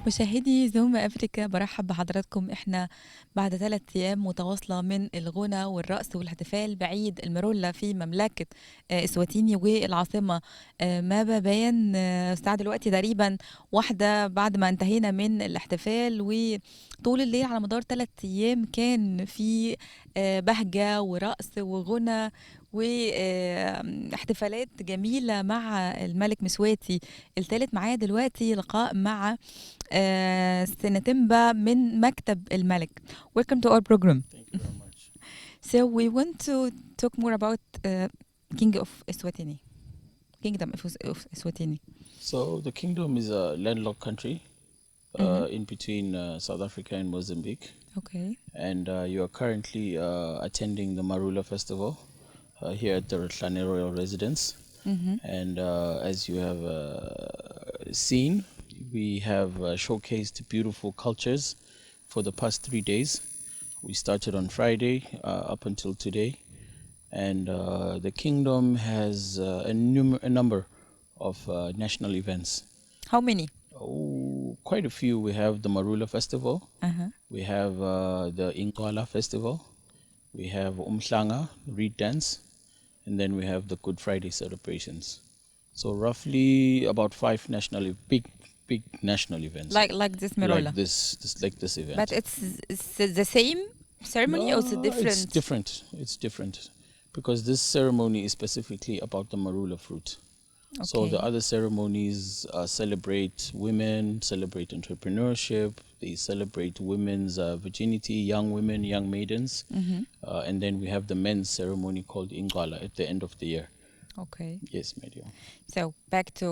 مشاهدي زوم أفريقيا، برحب بحضراتكم. احنا بعد 3 أيام متواصلة من الغنى والرقص والاحتفال بعيد المرولة في مملكة سواتيني والعاصمة مابا باين. الساعة دلوقتي تقريبا 1 بعد ما انتهينا من الاحتفال، وطول الليل على مدار 3 أيام كان في بهجة ورقص وغنى واحتفالات جميلة مع الملك مسواتي الثالث. معايا دلوقتي لقاء مع سنتمبا من مكتب الملك. Welcome to our program. Thank you very much. So we want to talk more about King of Eswatini. Kingdom of Eswatini. So the kingdom is a landlocked country in between South Africa and Mozambique. Okay. And you are currently attending the Marula Festival here at the Ratlane Royal Residence. And as you have seen, we have showcased beautiful cultures for the past 3 days. We started on Friday up until today. And the kingdom has a number of national events. How many? Oh, quite a few. We have the Marula Festival. We have the Ingwala Festival. We have Umhlanga, Reed Dance. And then we have the Good Friday celebrations. So roughly about 5 big national events. Like this Merola. Like this event. But it's the same ceremony or it's different? It's different. Because this ceremony is specifically about the marula fruit. Okay. So the other ceremonies celebrate women, celebrate entrepreneurship, they celebrate women's virginity, young women, young maidens. And then we have the men's ceremony called Ingwala at the end of the year. Okay. Yes, my dear. So back to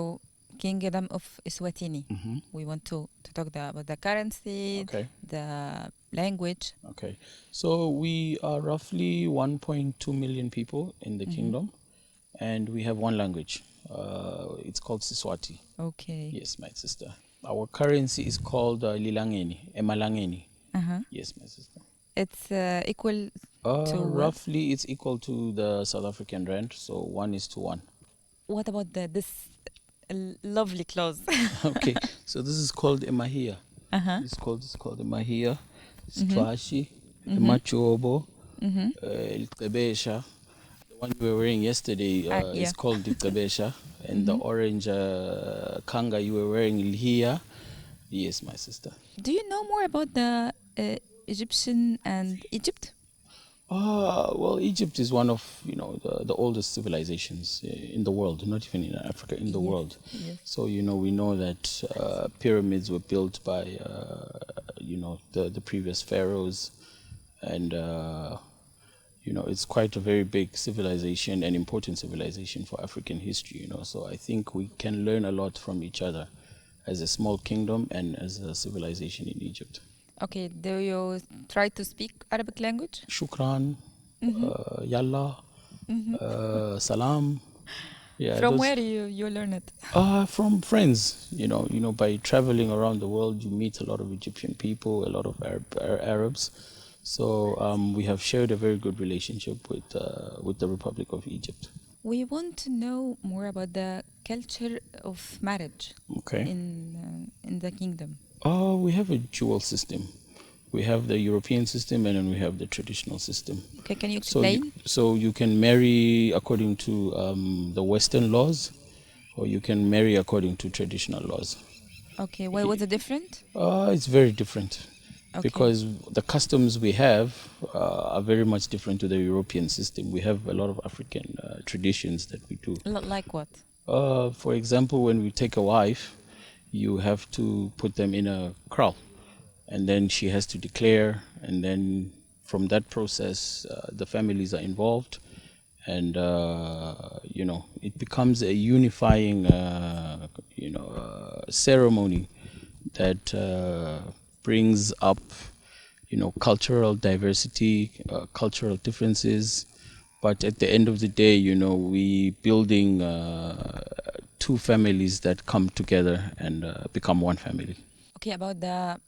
Kingdom of Eswatini. We want to talk about the currency, Okay. the language. Okay. So we are roughly 1.2 million people in the kingdom, and we have one language. It's called Siswati. Okay. Yes, my sister. Our currency is called Lilangeni, Emalangeni. Yes, my sister. It's equal to roughly it's equal to the South African rand, so 1:1. What about this lovely clothes? Okay, so this is called Emahia. It's called Emahia. It's Twashi, Emachobo, Ilqebesha. The one we were wearing yesterday is called Ilqebesha, and the orange kanga you were wearing Ilhia. Yes, my sister. Do you know more about the Egyptian and Egypt? Well, Egypt is one of the oldest civilizations in the world, not even in Africa, in the world. Yes. So we know that pyramids were built by the previous pharaohs, and it's quite a very big civilization and important civilization for African history. So I think we can learn a lot from each other as a small kingdom and as a civilization in Egypt. Okay, do you try to speak Arabic language? Shukran, yalla, salam. Yeah. From where you learn it? From friends. By traveling around the world, you meet a lot of Egyptian people, a lot of Arabs. So we have shared a very good relationship with the Republic of Egypt. We want to know more about the culture of marriage. Okay. In the kingdom. We have a dual system. We have the European system and then we have the traditional system. Okay, can you explain? So you can marry according to the Western laws, or you can marry according to traditional laws. Okay, well, what's the difference? It's very different. Okay. Because the customs we have are very much different to the European system. We have a lot of African traditions that we do. Like what? For example, when we take a wife, you have to put them in a kraal, and then she has to declare, and then from that process, the families are involved, and it becomes a unifying, ceremony that brings up, cultural diversity, cultural differences, but at the end of the day, we building two families that come together and become one family. Okay, about the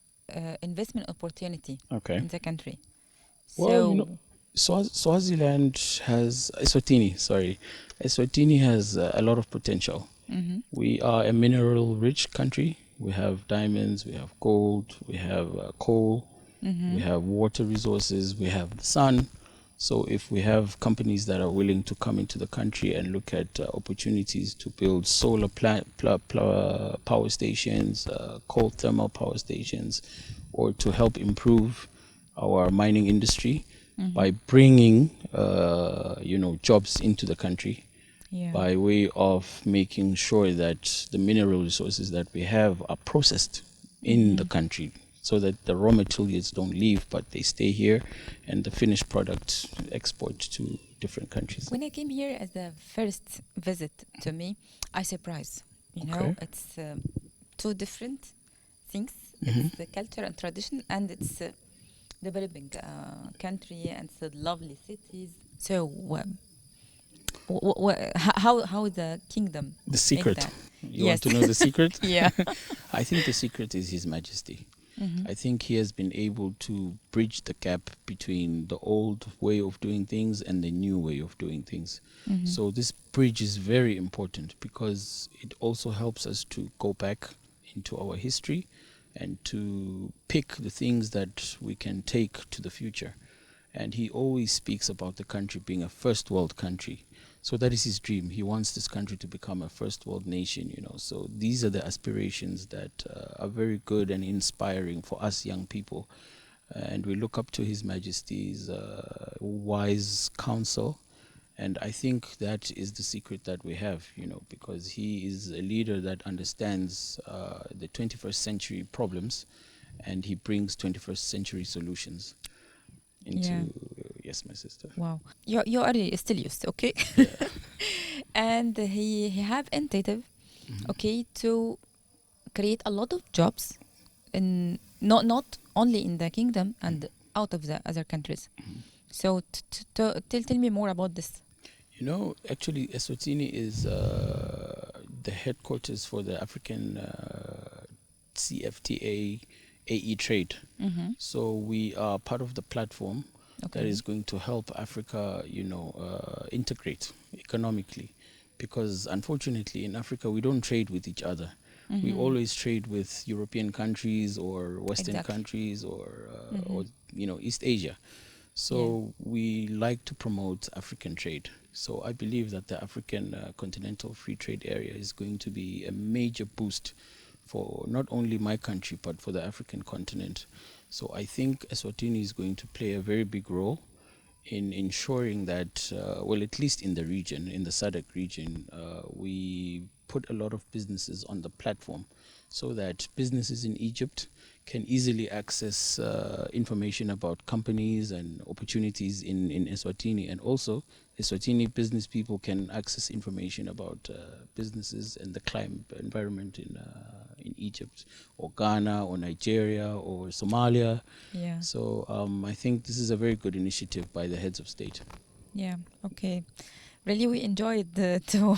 investment opportunity in the country. Well, Swaziland has Eswatini has a lot of potential. We are a mineral-rich country. We have diamonds, we have gold, we have coal, we have water resources, we have the sun. So if we have companies that are willing to come into the country and look at opportunities to build solar power stations, coal thermal power stations, or to help improve our mining industry by bringing, jobs into the country, by way of making sure that the mineral resources that we have are processed in the country, so that the raw materials don't leave, but they stay here, and the finished product export to different countries. When I came here as the first visit to me, I surprised. It's two different things. It's the culture and tradition, and it's developing country, and it's lovely cities. So, how the kingdom? The secret. You want to know the secret? Yeah. I think the secret is His Majesty. I think he has been able to bridge the gap between the old way of doing things and the new way of doing things. So this bridge is very important because it also helps us to go back into our history and to pick the things that we can take to the future. And he always speaks about the country being a first world country. So that is his dream. He wants this country to become a first world nation, So these are the aspirations that are very good and inspiring for us young people. And we look up to His Majesty's wise counsel. And I think that is the secret that we have, because he is a leader that understands the 21st century problems, and he brings 21st century solutions into... Yes, my sister. Wow. You are still used, okay? Yeah. And he have initiative, okay, to create a lot of jobs, in not only in the kingdom and out of the other countries. So tell me more about this. Actually, Eswatini is the headquarters for the African CFTA AE trade. So we are part of the platform that is going to help Africa, integrate economically. Because unfortunately in Africa, we don't trade with each other. We always trade with European countries or Western countries or East Asia. So we like to promote African trade. So I believe that the African Continental Free Trade Area is going to be a major boost for not only my country, but for the African continent. So I think Eswatini is going to play a very big role in ensuring that, at least in the region, in the SADC region, we put a lot of businesses on the platform so that businesses in Egypt can easily access information about companies and opportunities in Eswatini. And also, Eswatini business people can access information about businesses and the climate environment in Egypt or Ghana or Nigeria or Somalia. Yeah. So I think this is a very good initiative by the heads of state. Yeah. Okay. Really, we enjoyed to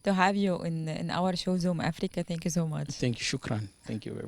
have you in our show Zoom Africa. Thank you so much. Thank you. Shukran. Thank you very much.